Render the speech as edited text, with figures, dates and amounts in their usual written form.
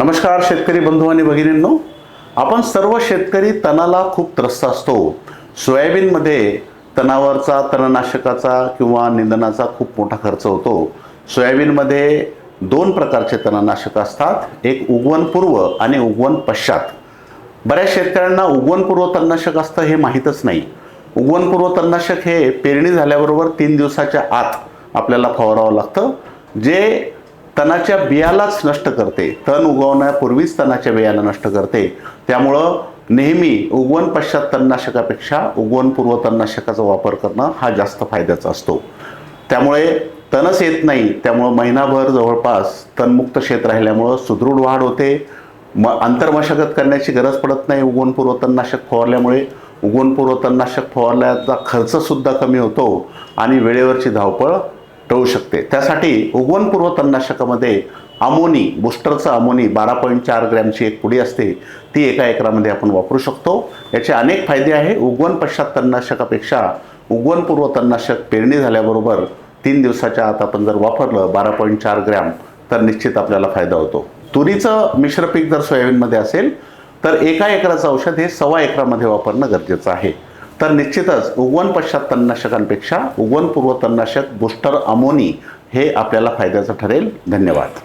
नमस्कार शेतकरी बंधू आणि भगिनींनो, आपण सर्व शेतकरी तणाला खूप त्रस्त असतो. सोयाबीनमध्ये तणावरचा तणनाशकाचा किंवा निंदनाचा खूप मोठा खर्च होतो. सोयाबीनमध्ये दोन प्रकारचे तणनाशक असतात, एक उगवणपूर्व आणि उगवण पश्चात. बऱ्याच शेतकऱ्यांना उगवणपूर्व तणनाशक असतं हे माहीतच नाही. उगवणपूर्व तणनाशक हे पेरणी झाल्याबरोबर 3 दिवसाच्या आत आपल्याला फवारावं लागतं, जे तणाच्या बियालाच नष्ट करते. तण उगवण्यापूर्वीच तणाच्या बियाला नष्ट करते. त्यामुळं नेहमी उगवण पश्चात तणनाशकापेक्षा उगवणपूर्व तणनाशकाचा वापर करणं हा जास्त फायद्याचा असतो. त्यामुळे तणच येत नाही, त्यामुळं महिनाभर जवळपास तणमुक्त शेत राहिल्यामुळं सुदृढ वाढ होते. अंतर्मशागत करण्याची गरज पडत नाही. उगवणपूर्व तणनाशक फवारल्यामुळे उगवणपूर्व तणनाशक फवारल्याचा खर्चसुद्धा कमी होतो आणि वेळेवरची धावपळ टळू शकते. त्यासाठी उगवणपूर्व तणनाशकामध्ये अमोनी, बूस्टरचं अमोनी 12.4 ग्रॅमची एक पुडी असते, ती एका एकरामध्ये आपण वापरू शकतो. याचे अनेक फायदे आहे. उगवण पश्चात तणनाशकापेक्षा उगवणपूर्व तणनाशक पेरणी झाल्याबरोबर 3 दिवसाच्या आत आपण जर वापरलं 12.4 ग्रॅम तर निश्चित आपल्याला फायदा होतो. तुरीचं मिश्र पीक जर सोयाबीनमध्ये असेल तर एका एकराचं औषध हे 1.25 एकरामध्ये वापरणं गरजेचं आहे. तर निश्चितच उगवण पश्चात तणनाशकांपेक्षा उगवणपूर्व तणनाशक बूस्टर अमोनी हे आपल्याला फायद्याचं ठरेल. धन्यवाद.